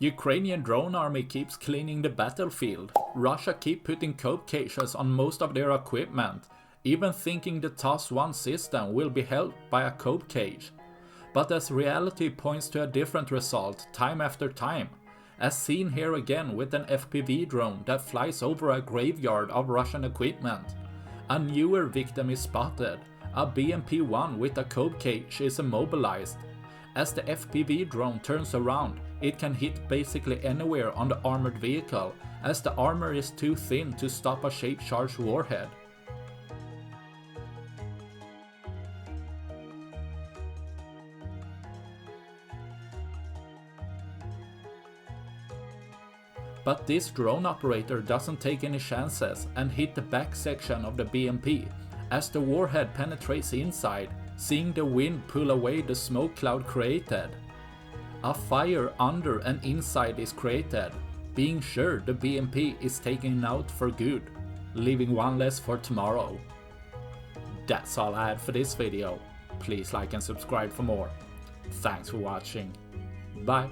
Ukrainian drone army keeps cleaning the battlefield. Russia keep putting cope caches on most of their equipment, even thinking the TOS-1 system will be helped by a cope cage. But as reality points to a different result time after time, as seen here again with an FPV drone that flies over a graveyard of Russian equipment. A newer victim is spotted. A BMP-1 with a cope cage is immobilized. As the FPV drone turns around, it can hit basically anywhere on the armored vehicle, as the armor is too thin to stop a shape-charged warhead. But this drone operator doesn't take any chances and hit the back section of the BMP, as the warhead penetrates inside, seeing the wind pull away the smoke cloud created. A fire under and inside is created, being sure the BMP is taken out for good, leaving one less for tomorrow. That's all I had for this video. Please like and subscribe for more. Thanks for watching. Bye.